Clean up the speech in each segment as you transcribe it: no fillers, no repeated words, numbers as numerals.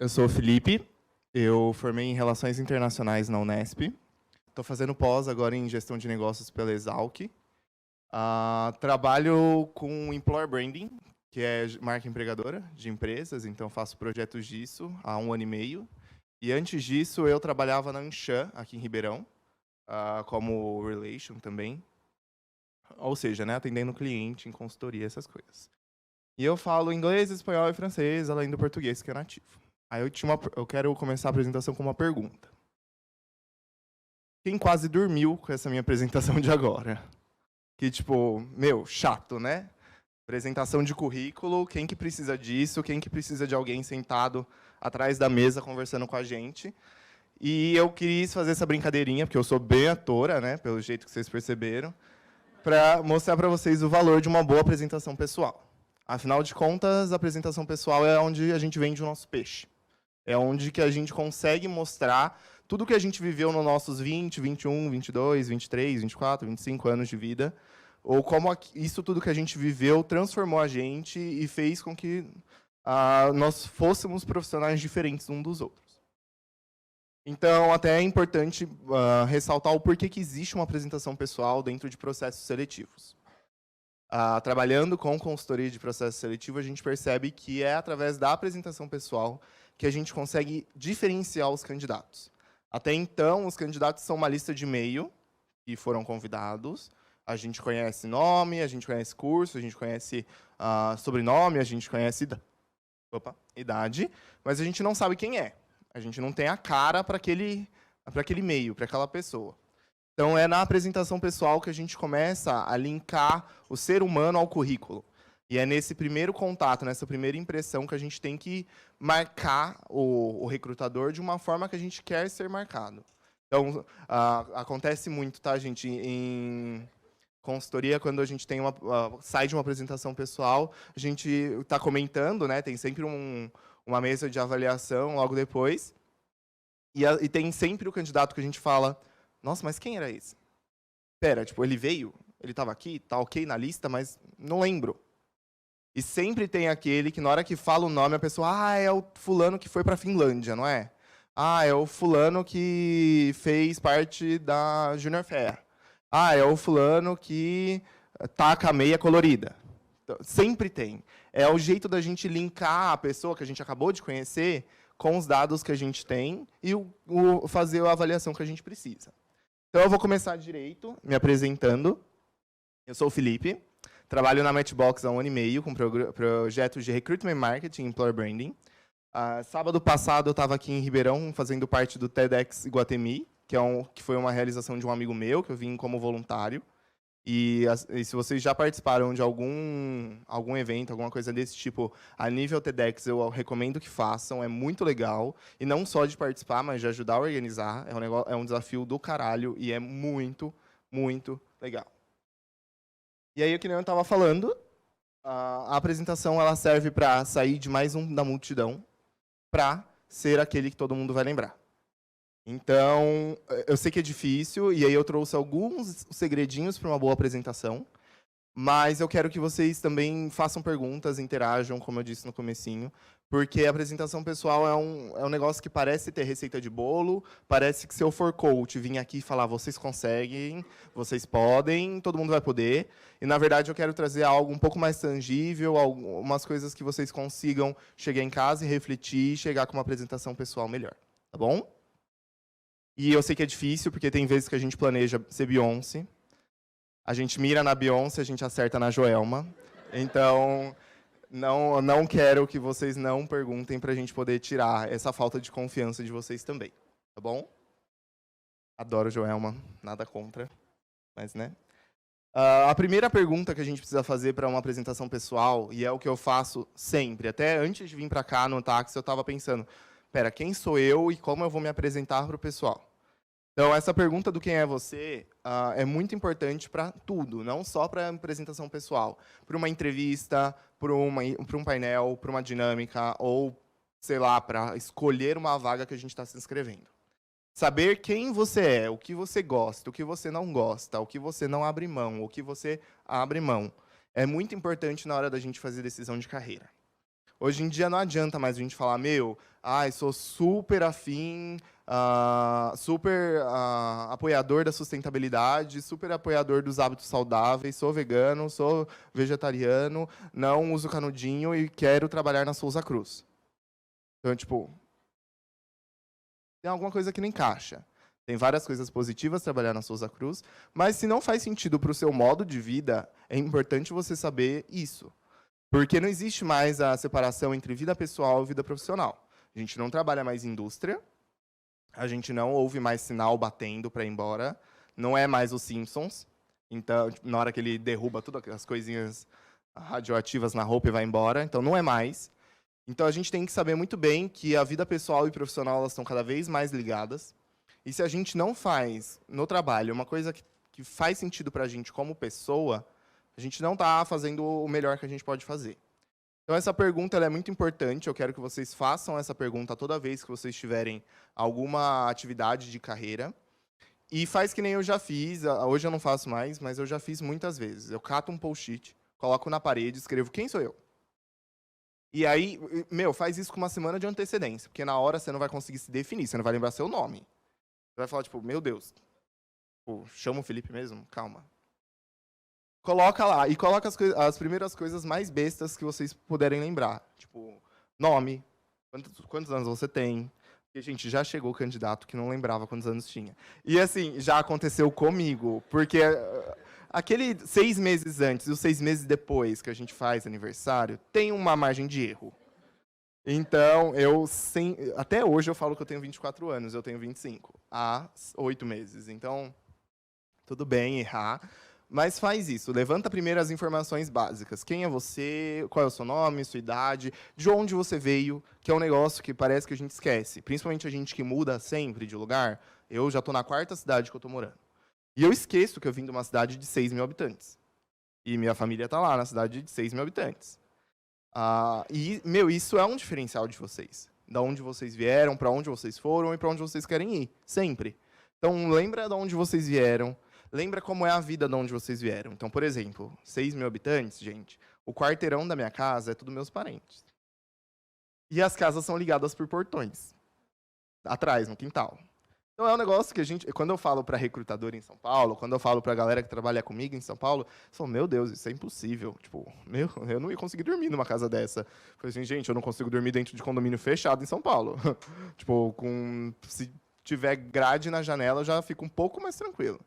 Eu sou o Felipe, eu formei em Relações Internacionais na Unesp. Estou fazendo pós agora em Gestão de Negócios pela Exalc. Trabalho com Employer Branding, que é marca empregadora de empresas, então faço projetos disso há 1 ano e meio. E antes disso, eu trabalhava na Anshan, aqui em Ribeirão, como Relation também. Ou seja, né, atendendo cliente em consultoria, essas coisas. E eu falo inglês, espanhol e francês, além do português, que é nativo. Aí eu quero começar a apresentação com uma pergunta. Quem quase dormiu com essa minha apresentação de agora? Que, tipo, chato, né? Apresentação de currículo, quem que precisa disso? Quem que precisa de alguém sentado atrás da mesa conversando com a gente? E eu quis fazer essa brincadeirinha, porque eu sou bem atora, né? Pelo jeito que vocês perceberam, para mostrar para vocês o valor de uma boa apresentação pessoal. Afinal de contas, a apresentação pessoal é onde a gente vende o nosso peixe. É onde que a gente consegue mostrar tudo que a gente viveu nos nossos 20, 21, 22, 23, 24, 25 anos de vida, ou como isso tudo que a gente viveu transformou a gente e fez com que nós fôssemos profissionais diferentes uns dos outros. Então, até é importante ressaltar o porquê que existe uma apresentação pessoal dentro de processos seletivos. Trabalhando com consultoria de processo seletivo, a gente percebe que é através da apresentação pessoal que a gente consegue diferenciar os candidatos. Até então, os candidatos são uma lista de e-mail que foram convidados. A gente conhece nome, a gente conhece curso, a gente conhece sobrenome, a gente conhece idade, mas a gente não sabe quem é. A gente não tem a cara para aquele e-mail, para aquela pessoa. Então, é na apresentação pessoal que a gente começa a linkar o ser humano ao currículo. E é nesse primeiro contato, nessa primeira impressão, que a gente tem que marcar o recrutador de uma forma que a gente quer ser marcado. Então, acontece muito, tá, gente, em consultoria, quando a gente tem sai de uma apresentação pessoal, a gente está comentando, né, tem sempre uma mesa de avaliação logo depois, e tem sempre o candidato que a gente fala, nossa, mas quem era esse? Pera, tipo, ele veio, ele estava aqui, tá ok na lista, mas não lembro. E sempre tem aquele que, na hora que fala o nome, a pessoa, é o fulano que foi para a Finlândia, não é? É o fulano que fez parte da Junior Fair. É o fulano que tá com a meia colorida. Então, sempre tem. É o jeito da gente linkar a pessoa que a gente acabou de conhecer com os dados que a gente tem e fazer a avaliação que a gente precisa. Então, eu vou começar direito, me apresentando. Eu sou o Felipe. Trabalho na Matchbox há 1 ano e meio com projetos de Recruitment Marketing e Employer Branding. Sábado passado, eu estava aqui em Ribeirão, fazendo parte do TEDx Iguatemi, que foi uma realização de um amigo meu, que eu vim como voluntário. E se vocês já participaram de algum evento, alguma coisa desse tipo, a nível TEDx, eu recomendo que façam, é muito legal. E não só de participar, mas de ajudar a organizar. É um desafio do caralho e é muito, muito legal. E aí, o que eu estava falando, a apresentação ela serve para sair de mais um da multidão para ser aquele que todo mundo vai lembrar. Então, eu sei que é difícil, e aí eu trouxe alguns segredinhos para uma boa apresentação, mas eu quero que vocês também façam perguntas, interajam, como eu disse no comecinho, porque a apresentação pessoal é um negócio que parece ter receita de bolo, parece que se eu for coach, vim aqui e falar, vocês conseguem, vocês podem, todo mundo vai poder, e na verdade eu quero trazer algo um pouco mais tangível, algumas coisas que vocês consigam chegar em casa e refletir, e chegar com uma apresentação pessoal melhor, tá bom? E eu sei que é difícil, porque tem vezes que a gente planeja ser Beyoncé, a gente mira na Beyoncé, a gente acerta na Joelma. Então, não quero que vocês não perguntem para a gente poder tirar essa falta de confiança de vocês também. Tá bom? Adoro Joelma, nada contra. Mas, né? A primeira pergunta que a gente precisa fazer para uma apresentação pessoal, e é o que eu faço sempre, até antes de vir para cá no táxi, eu estava pensando, pera, quem sou eu e como eu vou me apresentar para o pessoal? Então, essa pergunta do quem é você é muito importante para tudo, não só para a apresentação pessoal. Para uma entrevista, para um painel, para uma dinâmica, ou, sei lá, para escolher uma vaga que a gente está se inscrevendo. Saber quem você é, o que você gosta, o que você não gosta, o que você não abre mão, o que você abre mão, é muito importante na hora da gente fazer decisão de carreira. Hoje em dia não adianta mais a gente falar, meu, sou super afim, super apoiador da sustentabilidade, super apoiador dos hábitos saudáveis, sou vegano, sou vegetariano, não uso canudinho e quero trabalhar na Souza Cruz. Então, tipo, tem alguma coisa que não encaixa. Tem várias coisas positivas trabalhar na Souza Cruz, mas se não faz sentido para o seu modo de vida, é importante você saber isso. Porque não existe mais a separação entre vida pessoal e vida profissional. A gente não trabalha mais em indústria, a gente não ouve mais sinal batendo para ir embora, não é mais os Simpsons. Então, na hora que ele derruba todas as coisinhas radioativas na roupa e vai embora, então não é mais. Então a gente tem que saber muito bem que a vida pessoal e profissional elas estão cada vez mais ligadas. E se a gente não faz no trabalho uma coisa que faz sentido para a gente como pessoa, a gente não está fazendo o melhor que a gente pode fazer. Então, essa pergunta ela é muito importante. Eu quero que vocês façam essa pergunta toda vez que vocês tiverem alguma atividade de carreira. E faz que nem eu já fiz. Hoje eu não faço mais, mas eu já fiz muitas vezes. Eu cato um post-it, coloco na parede, escrevo quem sou eu. E aí, faz isso com uma semana de antecedência, porque na hora você não vai conseguir se definir, você não vai lembrar seu nome. Você vai falar, tipo, meu Deus, chama o Felipe mesmo? Calma. Coloca lá, e coloca as primeiras coisas mais bestas que vocês puderem lembrar. Tipo, nome, quantos anos você tem. Porque, gente, já chegou o candidato que não lembrava quantos anos tinha. E, assim, já aconteceu comigo, porque aquele 6 meses antes e os 6 meses depois que a gente faz aniversário, tem uma margem de erro. Então, até hoje eu falo que eu tenho 24 anos, eu tenho 25, há 8 meses. Então, tudo bem errar. Mas faz isso, levanta primeiro as informações básicas. Quem é você, qual é o seu nome, sua idade, de onde você veio, que é um negócio que parece que a gente esquece. Principalmente a gente que muda sempre de lugar. Eu já estou na 4ª cidade que eu estou morando. E eu esqueço que eu vim de uma cidade de 6 mil habitantes. E minha família está lá, na cidade de 6 mil habitantes. Isso é um diferencial de vocês. Da onde vocês vieram, para onde vocês foram e para onde vocês querem ir, sempre. Então, lembra de onde vocês vieram, lembra como é a vida de onde vocês vieram. Então, por exemplo, 6 mil habitantes, gente, o quarteirão da minha casa é tudo meus parentes. E as casas são ligadas por portões, atrás, no quintal. Então, é um negócio que quando eu falo para recrutador em São Paulo, quando eu falo para a galera que trabalha comigo em São Paulo, eu falo, meu Deus, isso é impossível. Tipo, eu não ia conseguir dormir numa casa dessa. Eu falei assim, gente, eu não consigo dormir dentro de condomínio fechado em São Paulo. Tipo, se tiver grade na janela, eu já fico um pouco mais tranquilo.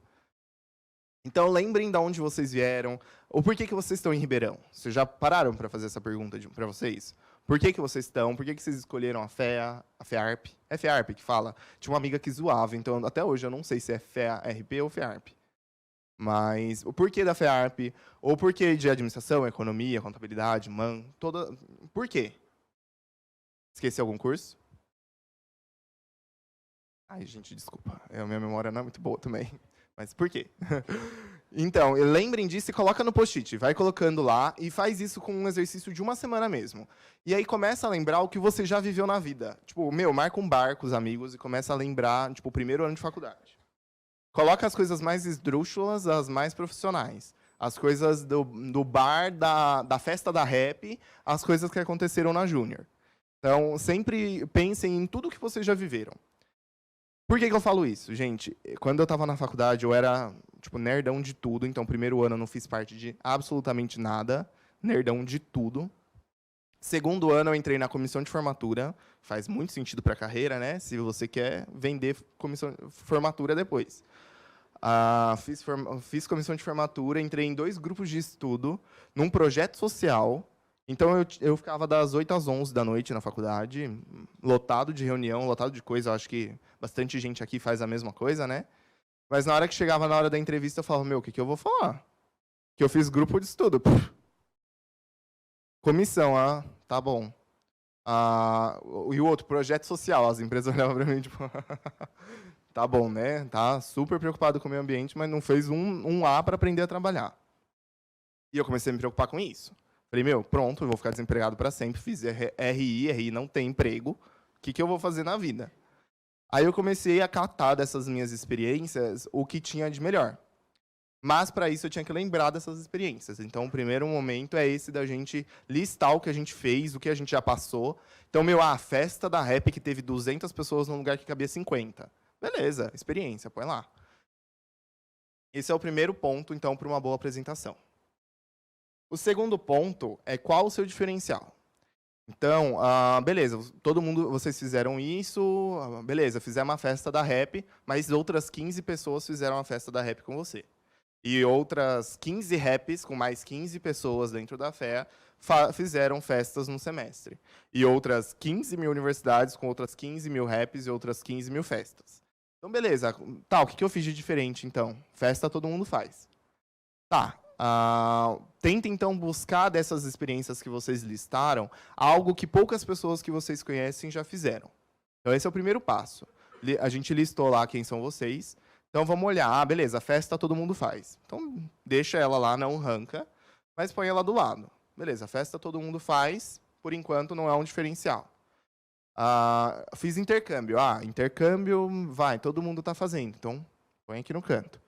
Então, lembrem de onde vocês vieram, ou por que vocês estão em Ribeirão. Vocês já pararam para fazer essa pergunta para vocês? Por que vocês estão? Por que vocês escolheram a FEARP? É FEARP que fala? Tinha uma amiga que zoava, então até hoje eu não sei se é FEARP ou FEARP. Mas o porquê da FEARP, ou porquê de administração, economia, contabilidade, por quê? Esqueci algum curso? Ai, gente, desculpa. A minha memória não é muito boa também. Mas por quê? Então, lembrem disso e coloca no post-it. Vai colocando lá e faz isso com um exercício de uma semana mesmo. E aí começa a lembrar o que você já viveu na vida. Tipo, marca um bar com os amigos e começa a lembrar, tipo, o primeiro ano de faculdade. Coloca as coisas mais esdrúxulas, as mais profissionais. As coisas do bar, da festa da rap, as coisas que aconteceram na Júnior. Então, sempre pensem em tudo que vocês já viveram. Por que eu falo isso, gente? Quando eu estava na faculdade, eu era tipo nerdão de tudo. Então, primeiro ano eu não fiz parte de absolutamente nada. Nerdão de tudo. Segundo ano eu entrei na comissão de formatura. Faz muito sentido para a carreira, né? Se você quer vender comissão de formatura depois. Fiz comissão de formatura, entrei em 2 grupos de estudo, num projeto social. Então, eu ficava das 8 às 11 da noite na faculdade, lotado de reunião, lotado de coisa. Eu acho que bastante gente aqui faz a mesma coisa, né? Mas na hora que chegava na hora da entrevista, eu falava, o que eu vou falar? Que eu fiz grupo de estudo. Comissão, tá bom. E o outro, projeto social. As empresas olhavam para mim, tipo... tá bom, né? Tá super preocupado com o meio ambiente, mas não fez um A para aprender a trabalhar. E eu comecei a me preocupar com isso. Falei, pronto, eu vou ficar desempregado para sempre. Fiz RI não tem emprego. O que eu vou fazer na vida? Aí eu comecei a catar dessas minhas experiências o que tinha de melhor. Mas, para isso, eu tinha que lembrar dessas experiências. Então, o primeiro momento é esse da gente listar o que a gente fez, o que a gente já passou. Então, a festa da Rap que teve 200 pessoas num lugar que cabia 50. Beleza, experiência, põe lá. Esse é o primeiro ponto, então, para uma boa apresentação. O segundo ponto é qual o seu diferencial. Então, beleza, todo mundo, vocês fizeram isso, beleza, fizemos uma festa da Rap, mas outras 15 pessoas fizeram a festa da Rap com você. E outras 15 raps com mais 15 pessoas dentro da FEA fizeram festas no semestre. E outras 15 mil universidades com outras 15 mil raps e outras 15 mil festas. Então, beleza. Tá, o que eu fiz de diferente, então? Festa todo mundo faz. Tá. Tenta, então, buscar dessas experiências que vocês listaram algo que poucas pessoas que vocês conhecem já fizeram. Então, esse é o primeiro passo. A gente listou lá quem são vocês. Então, vamos olhar. Beleza, festa todo mundo faz. Então, deixa ela lá, não arranca, mas põe ela do lado. Beleza, festa todo mundo faz, por enquanto não é um diferencial. Fiz intercâmbio. Intercâmbio, vai, todo mundo está fazendo. Então, põe aqui no canto.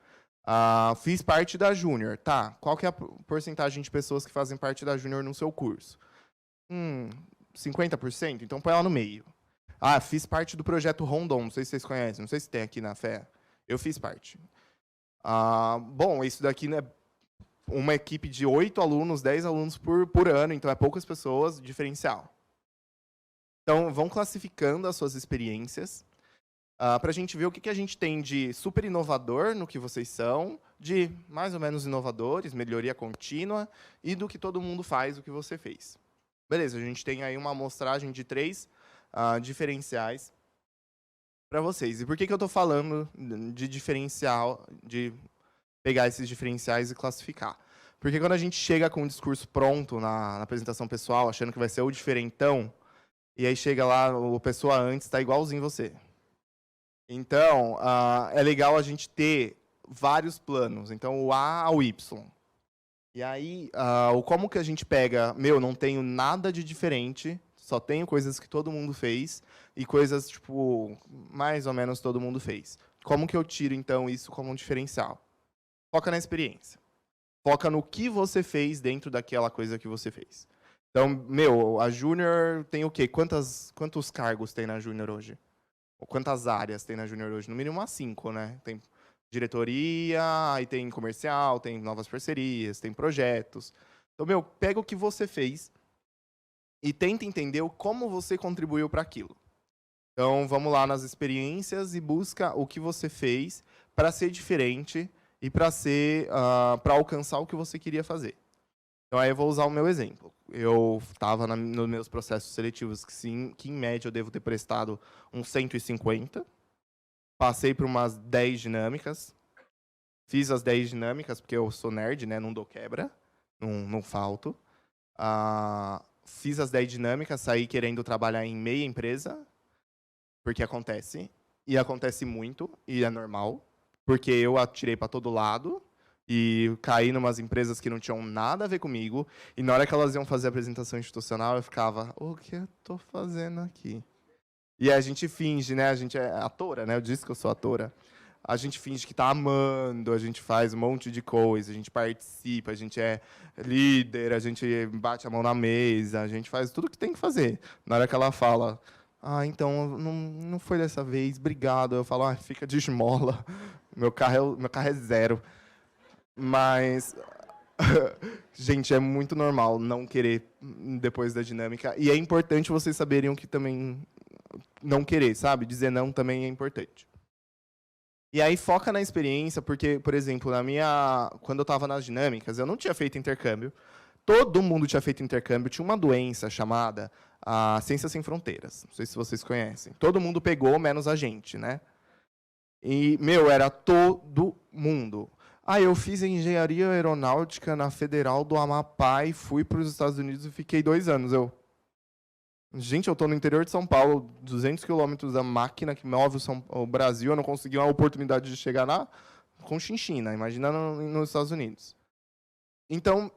Fiz parte da Júnior. Tá, qual que é a porcentagem de pessoas que fazem parte da Júnior no seu curso? 50%? Então, põe ela no meio. Fiz parte do projeto Rondon, não sei se vocês conhecem, não sei se tem aqui na FEA. Eu fiz parte. Bom, isso daqui é uma equipe de 8 alunos, 10 alunos por ano, então é poucas pessoas, diferencial. Então, vão classificando as suas experiências para a gente ver o que a gente tem de super inovador no que vocês são, de mais ou menos inovadores, melhoria contínua, e do que todo mundo faz, o que você fez. Beleza, a gente tem aí uma amostragem de 3 diferenciais para vocês. E por que eu estou falando de diferencial, de pegar esses diferenciais e classificar? Porque quando a gente chega com um discurso pronto na apresentação pessoal, achando que vai ser o diferentão, e aí chega lá, a pessoa antes está igualzinho você. Então, é legal a gente ter vários planos. Então, o A ao Y. E aí, como que a gente pega, não tenho nada de diferente, só tenho coisas que todo mundo fez, e coisas, tipo, mais ou menos todo mundo fez. Como que eu tiro, então, isso como um diferencial? Foca na experiência. Foca no que você fez dentro daquela coisa que você fez. Então, a Júnior tem o quê? Quantos cargos tem na Júnior hoje? Ou quantas áreas tem na Júnior hoje? No mínimo umas 5, né? Tem diretoria, aí tem comercial, tem novas parcerias, tem projetos. Então, pega o que você fez e tenta entender como você contribuiu para aquilo. Então, vamos lá nas experiências e busca o que você fez para ser diferente e para alcançar o que você queria fazer. Então, aí eu vou usar o meu exemplo. Eu estava nos meus processos seletivos, que em média eu devo ter prestado uns 150. Passei por umas 10 dinâmicas. Fiz as 10 dinâmicas, porque eu sou nerd, né? Não dou quebra, não falto. Fiz as 10 dinâmicas, saí querendo trabalhar em meia empresa, porque acontece. E acontece muito, e é normal. Porque eu atirei para todo lado e caí em umas empresas que não tinham nada a ver comigo. E na hora que elas iam fazer a apresentação institucional, eu ficava, o que eu estou fazendo aqui? E a gente finge, né? A gente é atora, né? Eu disse que eu sou atora. A gente finge que está amando, a gente faz um monte de coisa, a gente participa, a gente é líder, a gente bate a mão na mesa, a gente faz tudo o que tem que fazer. Na hora que ela fala, então não foi dessa vez, obrigado. Eu falo, fica de esmola, meu carro é 0. Mas, gente, é muito normal não querer depois da dinâmica. E é importante vocês saberem o que também não querer, sabe? Dizer não também é importante. E aí foca na experiência, porque, por exemplo, quando eu estava nas dinâmicas, eu não tinha feito intercâmbio. Todo mundo tinha feito intercâmbio. Tinha uma doença chamada Ciências Sem Fronteiras. Não sei se vocês conhecem. Todo mundo pegou, menos a gente, né? E, era todo mundo. Eu fiz engenharia aeronáutica na Federal do Amapá e fui para os Estados Unidos e fiquei 2 anos. Gente, eu estou no interior de São Paulo, 200 quilômetros da máquina que move o Brasil, eu não consegui uma oportunidade de chegar lá com Chinchina, imagina nos Estados Unidos. Então,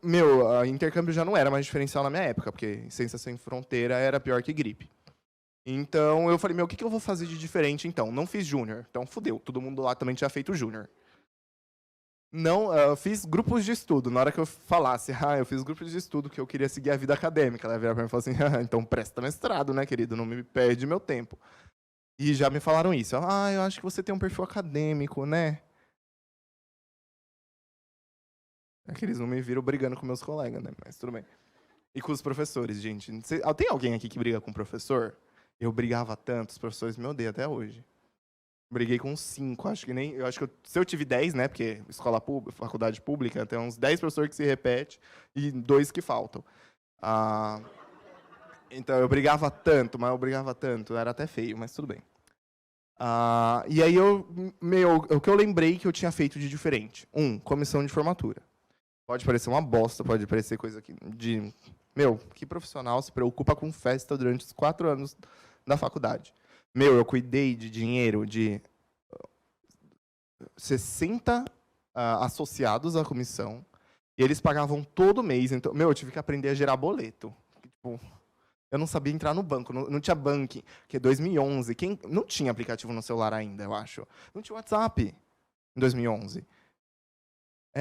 intercâmbio já não era mais diferencial na minha época, porque Ciência Sem Fronteira era pior que gripe. Então, eu falei, o que eu vou fazer de diferente, então? Não fiz júnior, então fudeu, todo mundo lá também tinha feito júnior. Não, eu fiz grupos de estudo. Na hora que eu falasse, eu fiz grupos de estudo que eu queria seguir a vida acadêmica, ela ia virar para mim e falar assim, então presta mestrado, né, querido? Não me perde meu tempo. E já me falaram isso. Eu acho que você tem um perfil acadêmico, né? É que eles não me viram brigando com meus colegas, né? Mas tudo bem. E com os professores, gente. Tem alguém aqui que briga com o professor? Eu brigava tanto, os professores me odeiam até hoje. Briguei com 5, acho que nem. Se eu tive 10, né? Porque escola pública, faculdade pública, tem uns 10 professores que se repetem e 2 que faltam. Ah, então eu brigava tanto, mas eu brigava tanto, era até feio, mas tudo bem. E aí o que eu lembrei que eu tinha feito de diferente. Comissão de formatura. Pode parecer uma bosta, pode parecer coisa de. Que profissional se preocupa com festa durante os 4 anos da faculdade? Eu cuidei de dinheiro de 60 associados à comissão, e eles pagavam todo mês. Então, eu tive que aprender a gerar boleto. Tipo, eu não sabia entrar no banco, não tinha banking, que é 2011. Não tinha aplicativo no celular ainda, eu acho. Não tinha WhatsApp em 2011.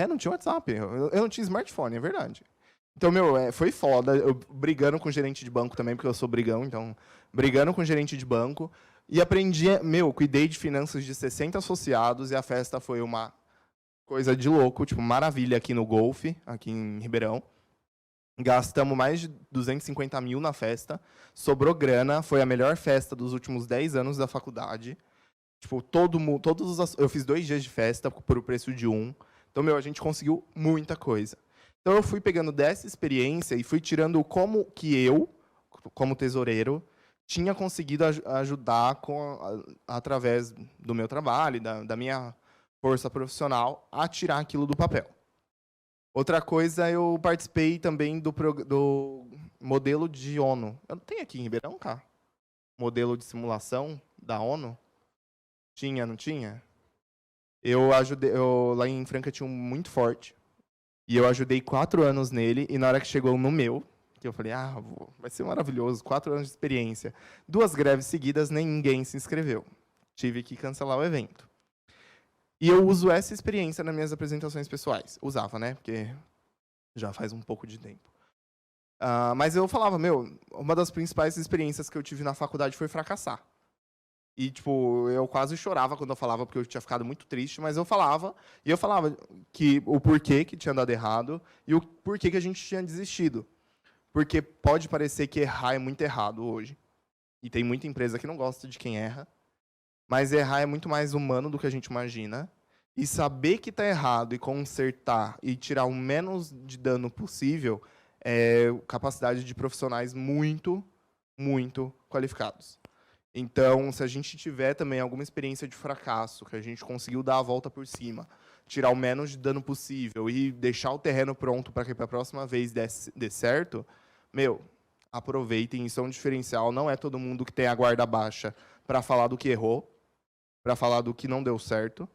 Não tinha WhatsApp. Eu não tinha smartphone, é verdade. Então, foi foda. Eu brigando com gerente de banco também, porque eu sou brigão, então, brigando com gerente de banco. E aprendi, cuidei de finanças de 60 associados, e a festa foi uma coisa de louco, tipo, maravilha aqui no Golf, aqui em Ribeirão. Gastamos mais de 250 mil na festa, sobrou grana, foi a melhor festa dos últimos 10 anos da faculdade. Tipo, eu fiz 2 dias de festa por o preço de um. Então, a gente conseguiu muita coisa. Então, eu fui pegando dessa experiência e fui tirando como que eu, como tesoureiro, tinha conseguido ajudar através do meu trabalho, da minha força profissional, a tirar aquilo do papel. Outra coisa, eu participei também do modelo de ONU. Eu não tenho aqui em Ribeirão, cá? Modelo de simulação da ONU? Tinha, não tinha? Lá em Franca tinha um muito forte. E eu ajudei 4 anos nele, e na hora que chegou no meu, que eu falei, vai ser maravilhoso, 4 anos de experiência. 2 greves seguidas, nem ninguém se inscreveu. Tive que cancelar o evento. E eu uso essa experiência nas minhas apresentações pessoais. Usava, né? Porque já faz um pouco de tempo. Mas eu falava, uma das principais experiências que eu tive na faculdade foi fracassar. E, tipo, eu quase chorava quando eu falava, porque eu tinha ficado muito triste, mas eu falava, e eu falava que o porquê que tinha dado errado e o porquê que a gente tinha desistido. Porque pode parecer que errar é muito errado hoje. E tem muita empresa que não gosta de quem erra, mas errar é muito mais humano do que a gente imagina. E saber que está errado e consertar e tirar o menos de dano possível é capacidade de profissionais muito, muito qualificados. Então, se a gente tiver também alguma experiência de fracasso, que a gente conseguiu dar a volta por cima, tirar o menos de dano possível e deixar o terreno pronto para que para a próxima vez dê certo, aproveitem, isso é um diferencial. Não é todo mundo que tem a guarda baixa para falar do que errou, para falar do que não deu certo.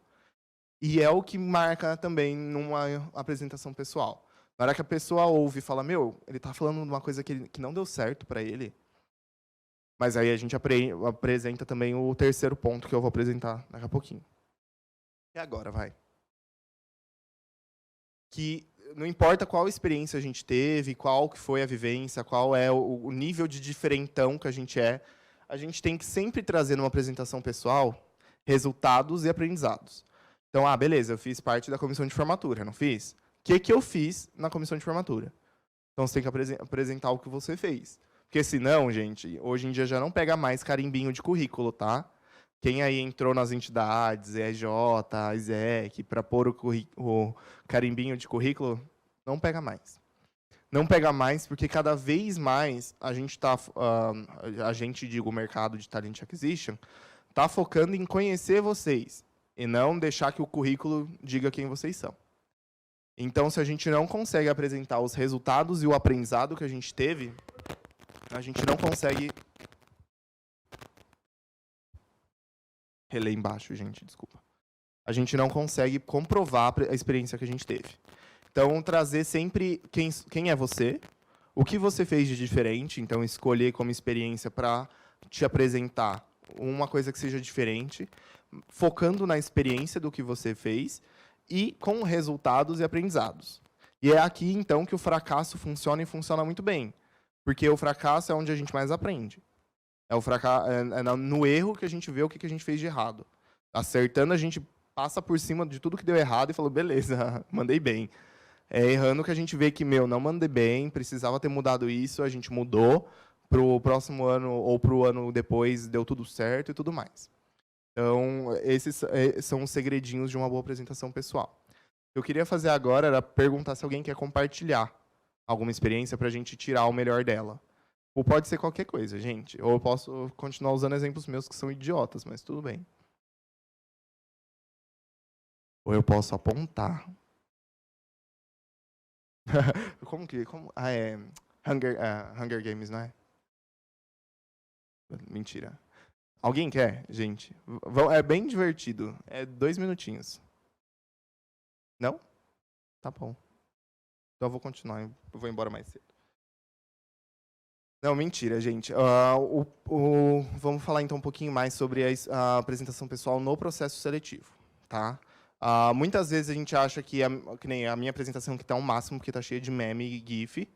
E é o que marca também numa apresentação pessoal. Na hora que a pessoa ouve e fala, ele está falando de uma coisa que não deu certo para ele. Mas aí a gente apresenta também o terceiro ponto que eu vou apresentar daqui a pouquinho. E agora, vai. Que não importa qual experiência a gente teve, qual que foi a vivência, qual é o nível de diferentão que a gente tem que sempre trazer numa apresentação pessoal resultados e aprendizados. Então, beleza, eu fiz parte da comissão de formatura, não fiz? O que eu fiz na comissão de formatura? Então, você tem que apresentar o que você fez. Porque senão, gente, hoje em dia já não pega mais carimbinho de currículo, tá? Quem aí entrou nas entidades, EJ, ISEC, para pôr o carimbinho de currículo, não pega mais. Não pega mais porque cada vez mais a gente digo, o mercado de Talent Acquisition, está focando em conhecer vocês e não deixar que o currículo diga quem vocês são. Então, se a gente não consegue apresentar os resultados e o aprendizado que a gente teve, a gente não consegue... Relei embaixo, gente, desculpa. A gente não consegue comprovar a experiência que a gente teve. Então, trazer sempre quem é você, o que você fez de diferente, então escolher como experiência para te apresentar uma coisa que seja diferente, focando na experiência do que você fez e com resultados e aprendizados. E é aqui, então, que o fracasso funciona e funciona muito bem. Porque o fracasso é onde a gente mais aprende. No erro que a gente vê o que a gente fez de errado. Acertando, a gente passa por cima de tudo que deu errado e falou, beleza, mandei bem. Errando que a gente vê que, não mandei bem, precisava ter mudado isso, a gente mudou, para o próximo ano ou para o ano depois deu tudo certo e tudo mais. Então, esses são os segredinhos de uma boa apresentação pessoal. O que eu queria fazer agora era perguntar se alguém quer compartilhar alguma experiência para a gente tirar o melhor dela. Ou pode ser qualquer coisa, gente. Ou eu posso continuar usando exemplos meus que são idiotas, mas tudo bem. Ou eu posso apontar. Hunger Games, não é? Mentira. Alguém quer, gente? É bem divertido. É 2 minutinhos. Não? Tá bom. Então eu vou continuar. Eu vou embora mais cedo. Não, mentira, gente. Vamos falar então um pouquinho mais sobre a apresentação pessoal no processo seletivo, tá? Muitas vezes a gente acha que nem a minha apresentação que está ao máximo, porque está cheia de meme e GIF.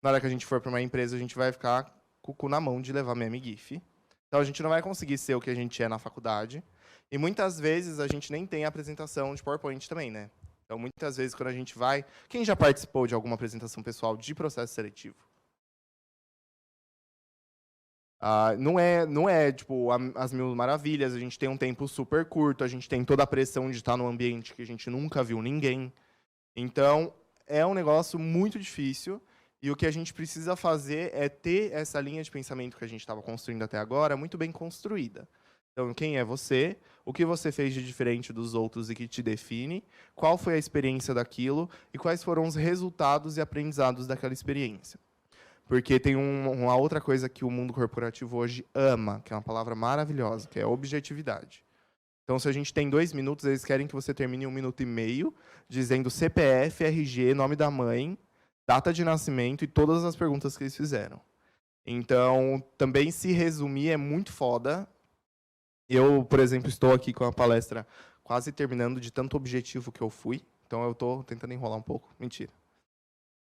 Na hora que a gente for para uma empresa, a gente vai ficar com o cu na mão de levar meme e GIF. Então a gente não vai conseguir ser o que a gente é na faculdade. E muitas vezes a gente nem tem a apresentação de PowerPoint também, né? Então muitas vezes quando a gente vai... Quem já participou de alguma apresentação pessoal de processo seletivo? Não é tipo as mil maravilhas, a gente tem um tempo super curto, a gente tem toda a pressão de estar num ambiente que a gente nunca viu ninguém. Então, é um negócio muito difícil e o que a gente precisa fazer é ter essa linha de pensamento que a gente estava construindo até agora muito bem construída. Então, quem é você? O que você fez de diferente dos outros e que te define? Qual foi a experiência daquilo? E quais foram os resultados e aprendizados daquela experiência? Porque tem uma outra coisa que o mundo corporativo hoje ama, que é uma palavra maravilhosa, que é objetividade. Então, se a gente tem 2 minutos, eles querem que você termine em 1 minuto e meio, dizendo CPF, RG, nome da mãe, data de nascimento e todas as perguntas que eles fizeram. Então, também se resumir é muito foda. Eu, por exemplo, estou aqui com a palestra quase terminando de tanto objetivo que eu fui. Então, eu estou tentando enrolar um pouco. Mentira.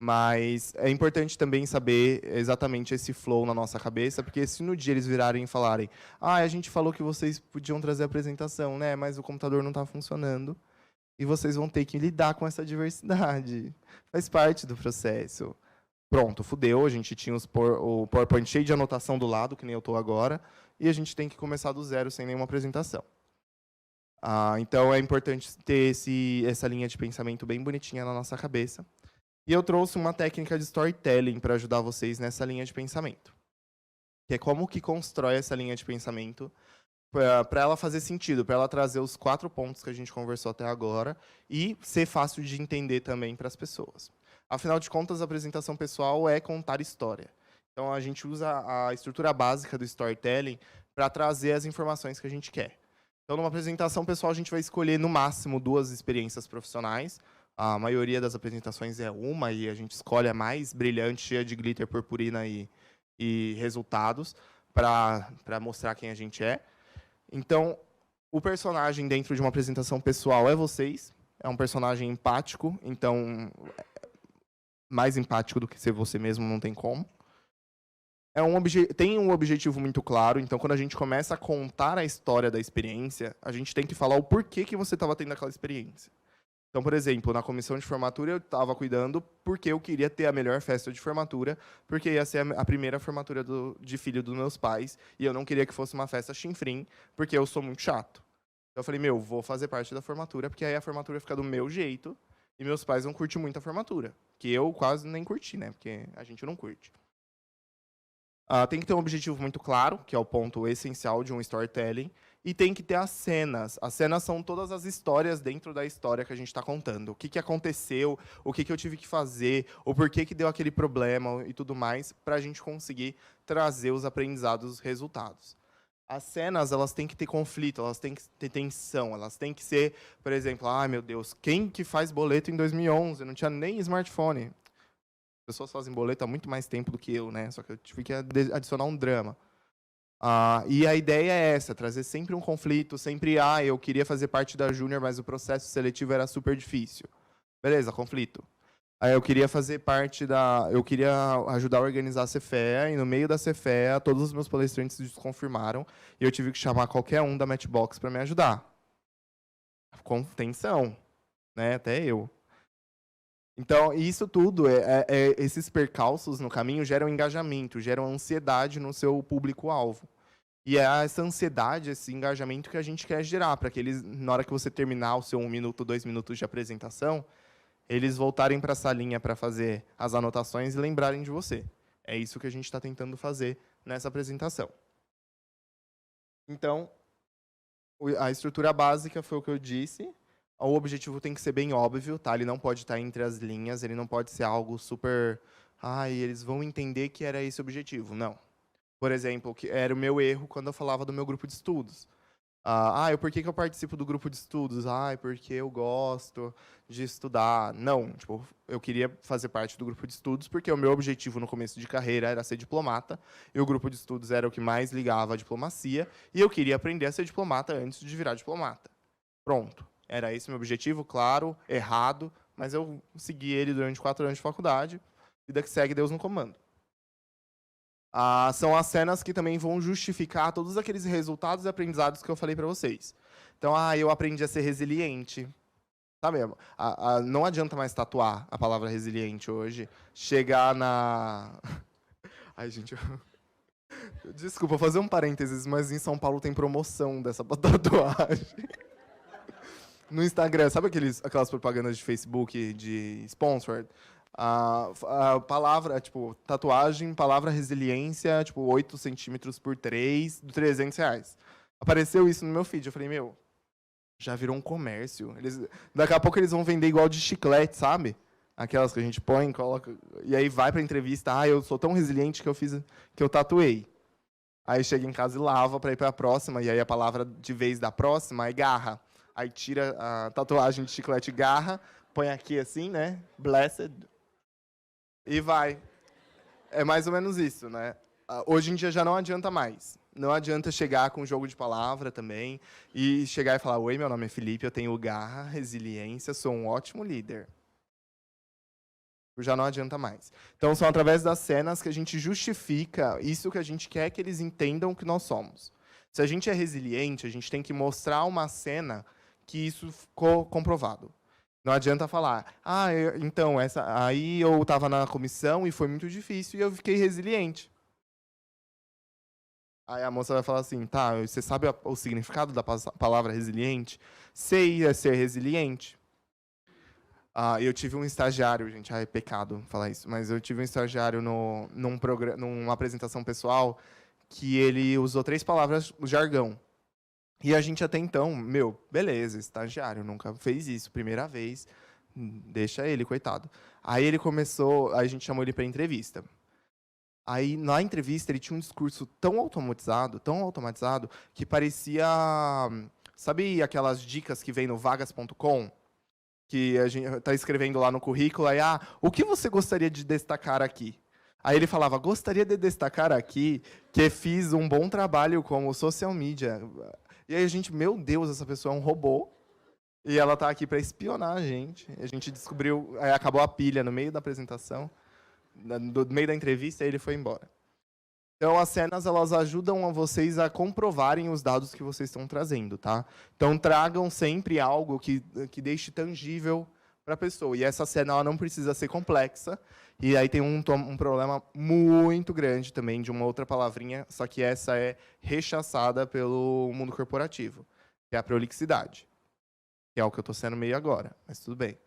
Mas é importante também saber exatamente esse flow na nossa cabeça, porque se no dia eles virarem e falarem a gente falou que vocês podiam trazer a apresentação, né, mas o computador não está funcionando, e vocês vão ter que lidar com essa diversidade. Faz parte do processo. Pronto, fudeu, a gente tinha o PowerPoint cheio de anotação do lado, que nem eu estou agora, e a gente tem que começar do zero, sem nenhuma apresentação. Então, é importante ter essa linha de pensamento bem bonitinha na nossa cabeça. E eu trouxe uma técnica de storytelling para ajudar vocês nessa linha de pensamento. Que é como que constrói essa linha de pensamento para ela fazer sentido, para ela trazer os 4 pontos que a gente conversou até agora e ser fácil de entender também para as pessoas. Afinal de contas, a apresentação pessoal é contar história. Então, a gente usa a estrutura básica do storytelling para trazer as informações que a gente quer. Então, numa apresentação pessoal, a gente vai escolher, no máximo, 2 experiências profissionais. A maioria das apresentações é uma, e a gente escolhe a mais brilhante, cheia de glitter, purpurina e resultados, para mostrar quem a gente é. Então, o personagem dentro de uma apresentação pessoal é vocês. É um personagem empático, então, mais empático do que ser você mesmo, não tem como. Tem um objetivo muito claro, então, quando a gente começa a contar a história da experiência, a gente tem que falar o porquê que você estava tendo aquela experiência. Então, por exemplo, na comissão de formatura, eu estava cuidando porque eu queria ter a melhor festa de formatura, porque ia ser a primeira formatura de filho dos meus pais, e eu não queria que fosse uma festa chinfrim, porque eu sou muito chato. Então, eu falei, vou fazer parte da formatura, porque aí a formatura fica do meu jeito, e meus pais vão curtir muito a formatura, que eu quase nem curti, né? Porque a gente não curte. Tem que ter um objetivo muito claro, que é o ponto essencial de um storytelling, e tem que ter as cenas. As cenas são todas as histórias dentro da história que a gente está contando. O que aconteceu, o que eu tive que fazer, o porquê que deu aquele problema e tudo mais, para a gente conseguir trazer os aprendizados, os resultados. As cenas, elas têm que ter conflito, elas têm que ter tensão, elas têm que ser, por exemplo, meu Deus, quem que faz boleto em 2011? Não tinha nem smartphone. As pessoas fazem boleto há muito mais tempo do que eu, né? Só que eu tive que adicionar um drama. E a ideia é essa, trazer sempre um conflito, sempre, eu queria fazer parte da Júnior, mas o processo seletivo era super difícil. Beleza, conflito. Aí eu queria fazer parte eu queria ajudar a organizar a Cefea, e no meio da Cefea, todos os meus palestrantes desconfirmaram, e eu tive que chamar qualquer um da Matchbox para me ajudar. Com tensão, né? Até eu. Então, isso tudo, esses percalços no caminho geram engajamento, geram ansiedade no seu público-alvo. E é essa ansiedade, esse engajamento que a gente quer gerar, para que eles, na hora que você terminar o seu 1 minuto, 2 minutos de apresentação, eles voltarem para a salinha para fazer as anotações e lembrarem de você. É isso que a gente está tentando fazer nessa apresentação. Então, a estrutura básica foi o que eu disse. O objetivo tem que ser bem óbvio, tá? Ele não pode estar entre as linhas, ele não pode ser algo super... eles vão entender que era esse o objetivo. Não. Por exemplo, que era o meu erro quando eu falava do meu grupo de estudos. Por que eu participo do grupo de estudos? Porque eu gosto de estudar. Não, tipo, eu queria fazer parte do grupo de estudos porque o meu objetivo no começo de carreira era ser diplomata, e o grupo de estudos era o que mais ligava à diplomacia, e eu queria aprender a ser diplomata antes de virar diplomata. Pronto. Era esse o meu objetivo, claro, errado, mas eu segui ele durante 4 anos de faculdade, vida que segue, Deus no comando. São as cenas que também vão justificar todos aqueles resultados e aprendizados que eu falei para vocês. Então, eu aprendi a ser resiliente. Sabe, não adianta mais tatuar a palavra resiliente hoje. Chegar na... Ai, gente... Desculpa, vou fazer um parênteses, mas em São Paulo tem promoção dessa tatuagem. No Instagram, sabe aquelas propagandas de Facebook de sponsored? A palavra, tipo, tatuagem, palavra resiliência, tipo, 8 centímetros por 3, de R$300. Apareceu isso no meu feed. Eu falei, já virou um comércio. Daqui a pouco eles vão vender igual de chiclete, sabe? Aquelas que a gente põe, coloca... E aí vai pra entrevista, eu sou tão resiliente que eu tatuei. Aí chega em casa e lava para ir para a próxima, e aí a palavra de vez da próxima é garra. Aí tira a tatuagem de chiclete garra, põe aqui assim, né? Blessed. E vai. É mais ou menos isso, né? Hoje em dia já não adianta mais. Não adianta chegar com um jogo de palavra também e chegar e falar, oi, meu nome é Felipe, eu tenho garra, resiliência, sou um ótimo líder. Já não adianta mais. Então, são através das cenas que a gente justifica isso que a gente quer que eles entendam que nós somos. Se a gente é resiliente, a gente tem que mostrar uma cena que isso ficou comprovado. Não adianta falar, aí eu estava na comissão e foi muito difícil e eu fiquei resiliente. Aí a moça vai falar assim, tá, você sabe o significado da palavra resiliente? Sei é ser resiliente. Eu tive um estagiário, gente, é pecado falar isso, mas eu tive um estagiário numa apresentação pessoal que ele usou 3 palavras no jargão. E a gente até então, beleza, estagiário, nunca fez isso, primeira vez, deixa ele, coitado. Aí ele começou, a gente chamou ele para entrevista. Aí, na entrevista, ele tinha um discurso tão automatizado, que parecia... Sabe aquelas dicas que vem no vagas.com? Que a gente está escrevendo lá no currículo, aí, o que você gostaria de destacar aqui? Aí ele falava, gostaria de destacar aqui que fiz um bom trabalho como social media. E aí a gente, meu Deus, essa pessoa é um robô, e ela está aqui para espionar a gente. A gente descobriu, aí acabou a pilha no meio da apresentação, no meio da entrevista, e ele foi embora. Então, as cenas, elas ajudam a vocês a comprovarem os dados que vocês estão trazendo, tá? Então, tragam sempre algo que deixe tangível para a pessoa. E essa cena, ela não precisa ser complexa. E aí tem um problema muito grande também de uma outra palavrinha, só que essa é rechaçada pelo mundo corporativo, que é a prolixidade. Que é o que eu estou sendo meio agora, mas tudo bem.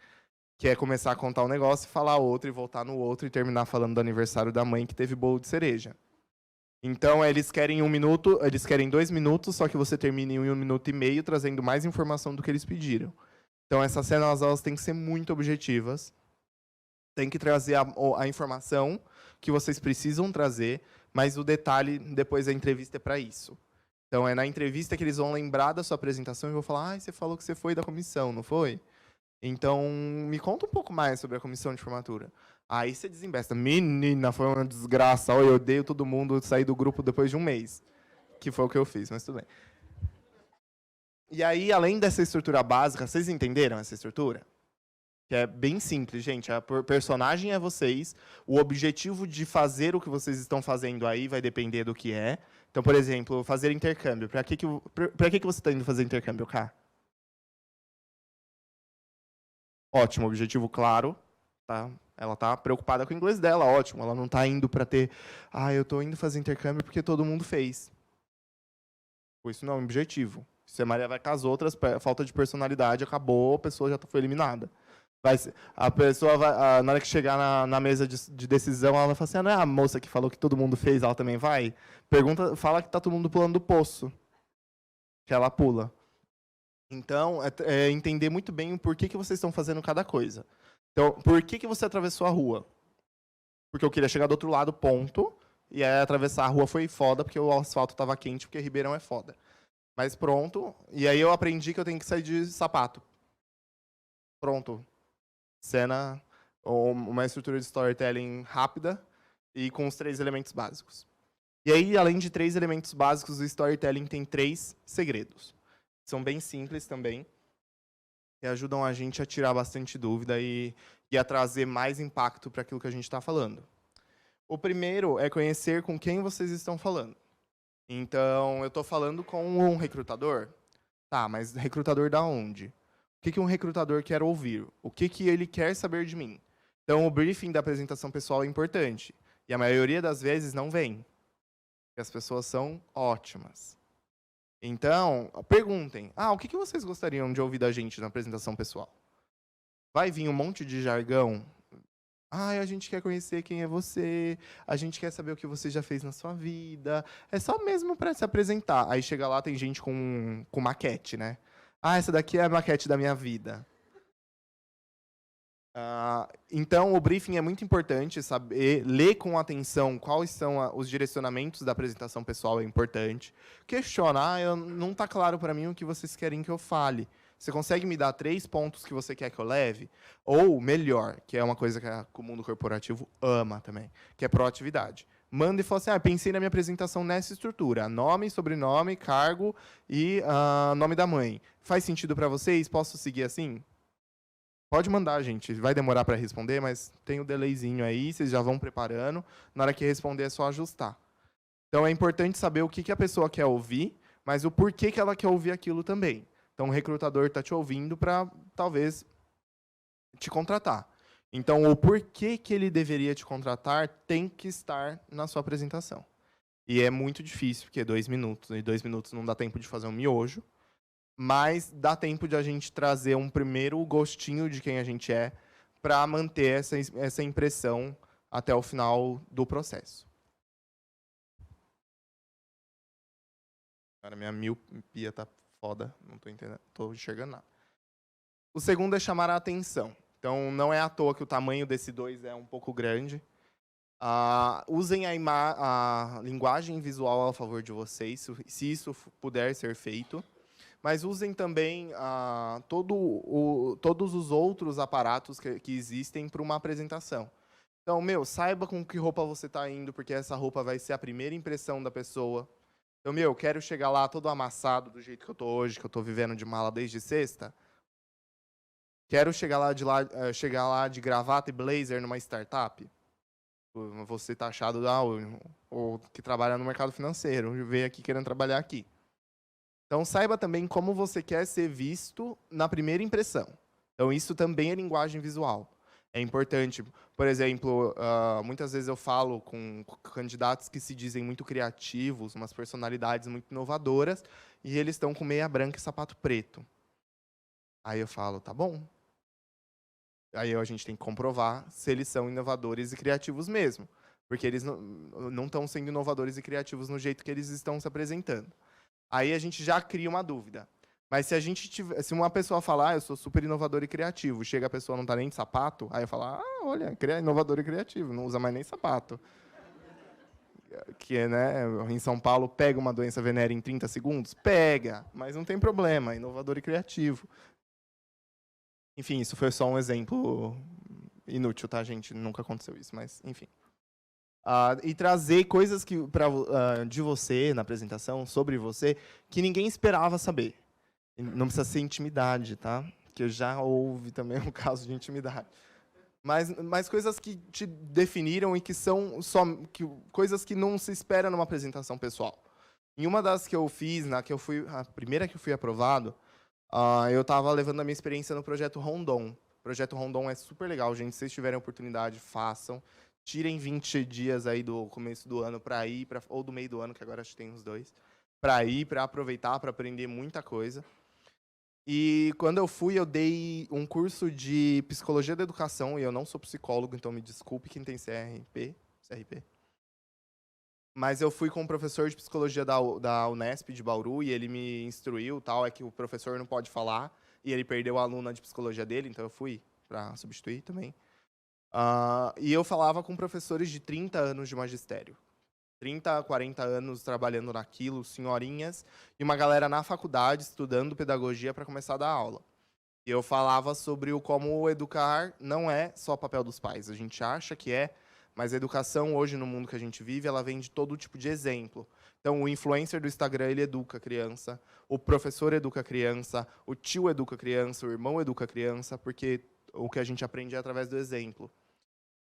Que é começar a contar um negócio, falar outro, e voltar no outro, e terminar falando do aniversário da mãe que teve bolo de cereja. Então, eles querem 1 minuto, eles querem 2 minutos, só que você termine em 1 minuto e meio, trazendo mais informação do que eles pediram. Então, essas cenas, elas têm que ser muito objetivas. Tem que trazer a informação que vocês precisam trazer, mas o detalhe, depois da entrevista, é para isso. Então, é na entrevista que eles vão lembrar da sua apresentação e vão falar, você falou que você foi da comissão, não foi? Então, me conta um pouco mais sobre a comissão de formatura. Aí você desembesta. Menina, foi uma desgraça. Eu odeio todo mundo, saí do grupo depois de 1 mês. que foi o que eu fiz, mas tudo bem. E aí, além dessa estrutura básica, vocês entenderam essa estrutura? Que é bem simples, gente. A personagem é vocês. O objetivo de fazer o que vocês estão fazendo aí vai depender do que é. Então, por exemplo, fazer intercâmbio. Para que você está indo fazer intercâmbio, Cá? Ótimo, objetivo claro. Tá? Ela está preocupada com o inglês dela, ótimo. Ela não está indo para ter... eu estou indo fazer intercâmbio porque todo mundo fez. Isso não é um objetivo. Se a Maria vai com as outras, falta de personalidade, acabou, a pessoa já foi eliminada. A pessoa vai, na hora que chegar na mesa de decisão, ela vai falar assim, não é a moça que falou que todo mundo fez, ela também vai? Fala que está todo mundo pulando do poço, que ela pula. Então, é entender muito bem o porquê que vocês estão fazendo cada coisa. Então, por que você atravessou a rua? Porque eu queria chegar do outro lado, ponto, e aí atravessar a rua foi foda, porque o asfalto estava quente, porque Ribeirão é foda. Mas pronto, e aí eu aprendi que eu tenho que sair de sapato. Pronto. Cena, uma estrutura de storytelling rápida e com os 3 elementos básicos. E aí, além de 3 elementos básicos, o storytelling tem 3 segredos. São bem simples também, e ajudam a gente a tirar bastante dúvida e a trazer mais impacto para aquilo que a gente está falando. O primeiro é conhecer com quem vocês estão falando. Então, eu estou falando com um recrutador? Tá, mas recrutador da onde? O que um recrutador quer ouvir? O que ele quer saber de mim? Então, o briefing da apresentação pessoal é importante. E a maioria das vezes não vem. Porque as pessoas são ótimas. Então, perguntem. O que vocês gostariam de ouvir da gente na apresentação pessoal? Vai vir um monte de jargão? A gente quer conhecer quem é você, a gente quer saber o que você já fez na sua vida. É só mesmo para se apresentar. Aí chega lá, tem gente com maquete, né? Essa daqui é a maquete da minha vida. Então, o briefing é muito importante, saber ler com atenção quais são os direcionamentos da apresentação pessoal é importante. Questiona, não está claro para mim o que vocês querem que eu fale. Você consegue me dar 3 pontos que você quer que eu leve? Ou, melhor, que é uma coisa que o mundo corporativo ama também, que é proatividade. Manda e fala assim, pensei na minha apresentação nessa estrutura. Nome, sobrenome, cargo e nome da mãe. Faz sentido para vocês? Posso seguir assim? Pode mandar, gente. Vai demorar para responder, mas tem o delayzinho aí, vocês já vão preparando. Na hora que responder é só ajustar. Então, é importante saber o que a pessoa quer ouvir, mas o porquê que ela quer ouvir aquilo também. Então, o recrutador está te ouvindo para, talvez, te contratar. Então, o porquê que ele deveria te contratar tem que estar na sua apresentação. E é muito difícil, porque 2 minutos, e 2 minutos não dá tempo de fazer um miojo, mas dá tempo de a gente trazer um primeiro gostinho de quem a gente é para manter essa impressão até o final do processo. Cara, minha miopia está foda, não estou entendendo, estou enxergando nada. O segundo é chamar a atenção. Então, não é à toa que o tamanho desse 2 é um pouco grande. Usem a linguagem visual a favor de vocês, se isso puder ser feito. Mas usem também todos os outros aparatos que existem para uma apresentação. Então, saiba com que roupa você está indo, porque essa roupa vai ser a primeira impressão da pessoa. Então, quero chegar lá todo amassado do jeito que eu estou hoje, que eu estou vivendo de mala desde sexta. Quero chegar lá de gravata e blazer numa startup. Você tá achado ou que trabalha no mercado financeiro, veio aqui querendo trabalhar aqui. Então, saiba também como você quer ser visto na primeira impressão. Então, isso também é linguagem visual. É importante. Por exemplo, muitas vezes eu falo com candidatos que se dizem muito criativos, umas personalidades muito inovadoras, e eles estão com meia branca e sapato preto. Aí eu falo, tá bom. Aí a gente tem que comprovar se eles são inovadores e criativos mesmo. Porque eles não estão sendo inovadores e criativos no jeito que eles estão se apresentando. Aí a gente já cria uma dúvida. Mas se uma pessoa falar, eu sou super inovador e criativo, chega a pessoa não está nem de sapato, aí eu falo, olha, inovador e criativo, não usa mais nem sapato. Que, né, em São Paulo, pega uma doença venérea em 30 segundos? Pega, mas não tem problema, inovador e criativo. Enfim, isso foi só um exemplo inútil, tá, gente? Nunca aconteceu isso, mas enfim. E trazer coisas que, de você, na apresentação, sobre você, que ninguém esperava saber. Não precisa ser intimidade, tá? Que já houve também um caso de intimidade. Mas coisas que te definiram e que são coisas que não se espera numa apresentação pessoal. Em uma das que eu fiz, a primeira que eu fui aprovado, eu estava levando a minha experiência no projeto Rondon. O projeto Rondon é super legal, gente. Se vocês tiverem oportunidade, façam. Tirem 20 dias aí do começo do ano para ir, ou do meio do ano, que agora acho que tem os dois, para ir, para aproveitar, para aprender muita coisa. E quando eu fui, eu dei um curso de psicologia da educação, e eu não sou psicólogo, então me desculpe quem tem CRP. Mas eu fui com um professor de psicologia da Unesp de Bauru, e ele me instruiu, tal, é que o professor não pode falar, e ele perdeu a aluna de psicologia dele, então eu fui para substituir também. E eu falava com professores de 30 anos de magistério. 30, 40 anos trabalhando naquilo, senhorinhas, e uma galera na faculdade estudando pedagogia para começar a dar aula. E eu falava sobre como educar não é só papel dos pais. A gente acha que é, mas a educação hoje no mundo que a gente vive, ela vem de todo tipo de exemplo. Então, o influencer do Instagram, ele educa a criança, o professor educa a criança, o tio educa a criança, o irmão educa a criança, porque o que a gente aprende é através do exemplo.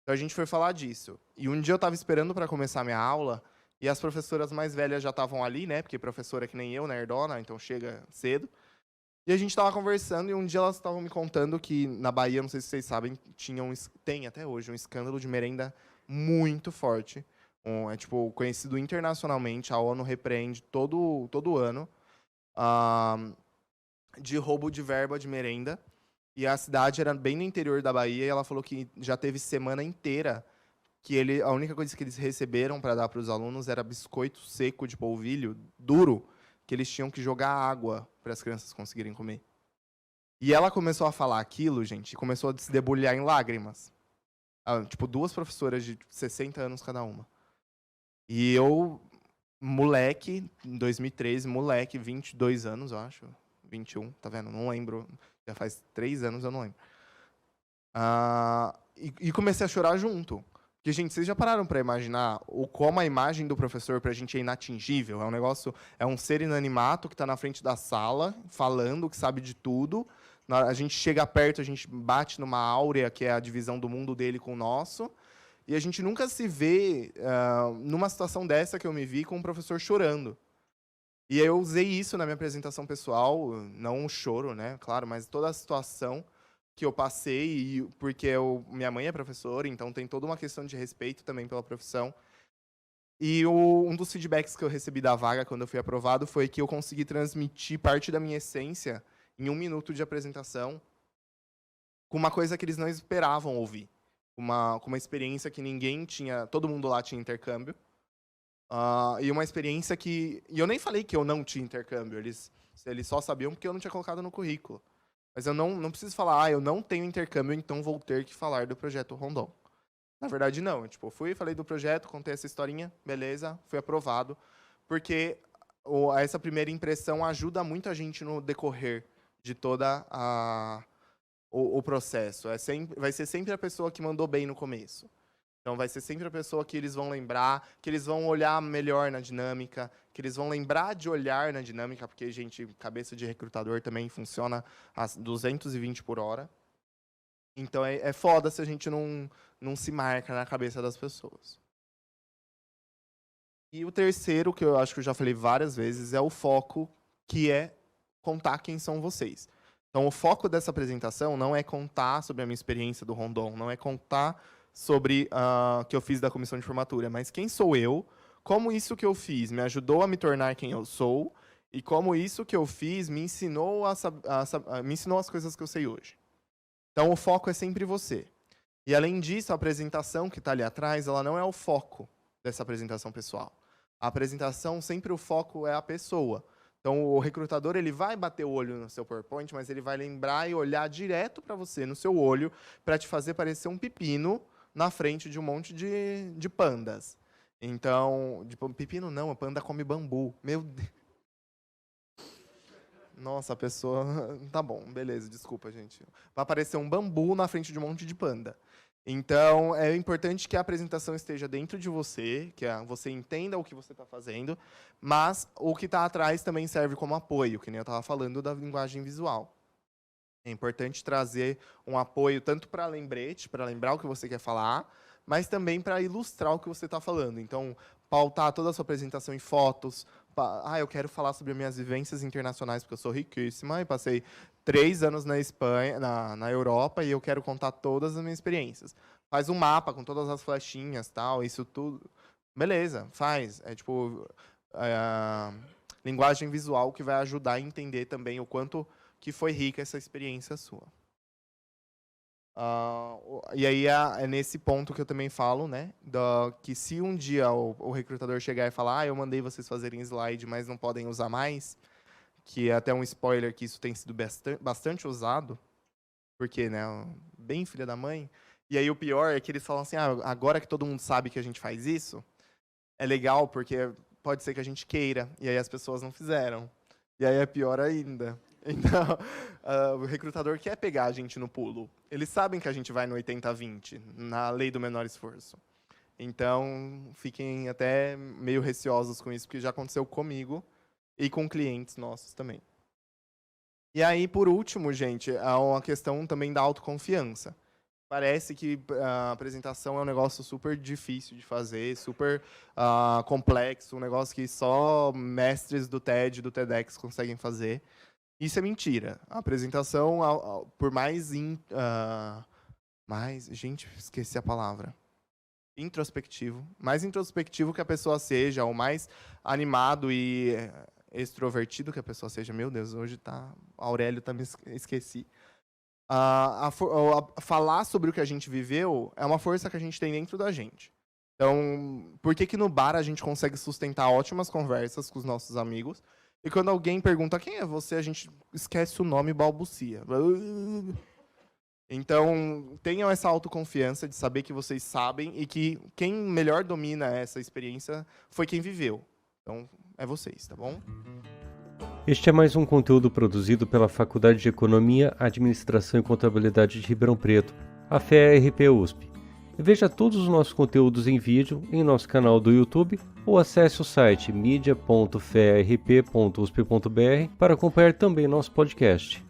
Então, a gente foi falar disso. E um dia eu estava esperando para começar a minha aula, e as professoras mais velhas já estavam ali, né? Porque professora é que nem eu, nerdona, então chega cedo. E a gente estava conversando, e um dia elas estavam me contando que na Bahia, não sei se vocês sabem, tem até hoje um escândalo de merenda muito forte. É tipo conhecido internacionalmente, a ONU repreende todo ano de roubo de verba de merenda. E a cidade era bem no interior da Bahia, e ela falou que já teve semana inteira que a única coisa que eles receberam para dar para os alunos era biscoito seco de polvilho, duro, que eles tinham que jogar água para as crianças conseguirem comer. E ela começou a falar aquilo, gente, e começou a se debulhar em lágrimas. Tipo, duas professoras de 60 anos cada uma. E eu, moleque, em 2013, moleque, 22 anos, eu acho. 21, tá vendo? Não lembro. Já faz 3 anos, eu não lembro. E comecei a chorar junto. Porque, gente, vocês já pararam para imaginar como a imagem do professor para a gente é inatingível? É um negócio, é um ser inanimato que está na frente da sala, falando, que sabe de tudo. A gente chega perto, a gente bate numa áurea, que é a divisão do mundo dele com o nosso. E a gente nunca se vê numa situação dessa que eu me vi com um professor chorando. E eu usei isso na minha apresentação pessoal, não o choro, né, claro, mas toda a situação que eu passei, porque minha mãe é professora, então tem toda uma questão de respeito também pela profissão. E um dos feedbacks que eu recebi da vaga quando eu fui aprovado foi que eu consegui transmitir parte da minha essência em 1 minuto de apresentação, com uma coisa que eles não esperavam ouvir, com uma experiência que ninguém tinha, todo mundo lá tinha intercâmbio, e uma experiência que... E eu nem falei que eu não tinha intercâmbio, eles só sabiam porque eu não tinha colocado no currículo. Mas eu não preciso falar, eu não tenho intercâmbio, então vou ter que falar do projeto Rondon. Na verdade, não. Tipo, fui, falei do projeto, contei essa historinha, beleza, fui aprovado. Porque essa primeira impressão ajuda muito a gente no decorrer de toda o processo. Vai ser sempre a pessoa que mandou bem no começo. Então, vai ser sempre a pessoa que eles vão lembrar, que eles vão olhar melhor na dinâmica, que eles vão lembrar de olhar na dinâmica, porque, gente, cabeça de recrutador também funciona a 220 por hora. Então, é foda se a gente não se marca na cabeça das pessoas. E o terceiro, que eu acho que eu já falei várias vezes, é o foco, que é contar quem são vocês. Então, o foco dessa apresentação não é contar sobre a minha experiência do Rondon, não é contar sobre o que eu fiz da comissão de formatura, mas quem sou eu, como isso que eu fiz me ajudou a me tornar quem eu sou, e como isso que eu fiz me ensinou me ensinou as coisas que eu sei hoje. Então, o foco é sempre você. E, além disso, a apresentação que está ali atrás, ela não é o foco dessa apresentação pessoal. A apresentação, sempre o foco é a pessoa. Então, o recrutador ele vai bater o olho no seu PowerPoint, mas ele vai lembrar e olhar direto para você, no seu olho, para te fazer parecer um pepino na frente de um monte de pandas. Então, pepino não, a panda come bambu. Meu Deus. Nossa, a pessoa... Tá bom, beleza, desculpa, gente. Vai aparecer um bambu na frente de um monte de panda. Então, é importante que a apresentação esteja dentro de você, que você entenda o que você está fazendo, mas o que está atrás também serve como apoio, que nem eu estava falando da linguagem visual. É importante trazer um apoio tanto para lembrete, para lembrar o que você quer falar, mas também para ilustrar o que você está falando. Então, pautar toda a sua apresentação em fotos. Eu quero falar sobre as minhas vivências internacionais, porque eu sou riquíssima e passei 3 anos na Espanha, na Europa, e eu quero contar todas as minhas experiências. Faz um mapa com todas as flechinhas, tal, isso tudo. Beleza, faz. É tipo linguagem visual que vai ajudar a entender também o quanto que foi rica essa experiência sua. E aí é nesse ponto que eu também falo, né, que se um dia o recrutador chegar e falar, eu mandei vocês fazerem slide, mas não podem usar mais, que é até um spoiler que isso tem sido bastante usado, porque, né, bem filha da mãe, e aí o pior é que eles falam assim, agora que todo mundo sabe que a gente faz isso, é legal porque pode ser que a gente queira, e aí as pessoas não fizeram, e aí é pior ainda. Então, o recrutador quer pegar a gente no pulo. Eles sabem que a gente vai no 80-20, na lei do menor esforço. Então, fiquem até meio receosos com isso, porque já aconteceu comigo e com clientes nossos também. E aí, por último, gente, há uma questão também da autoconfiança. Parece que a apresentação é um negócio super difícil de fazer, super complexo, um negócio que só mestres do TED e do TEDx conseguem fazer. Isso é mentira. A apresentação, por mais... Gente, esqueci a palavra. Introspectivo. Mais introspectivo que a pessoa seja, ou mais animado e extrovertido que a pessoa seja. Meu Deus, hoje tá... Aurélio também esqueci. Falar sobre o que a gente viveu é uma força que a gente tem dentro da gente. Então, por que no bar a gente consegue sustentar ótimas conversas com os nossos amigos? E quando alguém pergunta quem é você, a gente esquece o nome e balbucia. Então, tenham essa autoconfiança de saber que vocês sabem e que quem melhor domina essa experiência foi quem viveu. Então, é vocês, tá bom? Este é mais um conteúdo produzido pela Faculdade de Economia, Administração e Contabilidade de Ribeirão Preto, a FEA-RP USP. Veja todos os nossos conteúdos em vídeo em nosso canal do YouTube ou acesse o site media.fearp.usp.br para acompanhar também nosso podcast.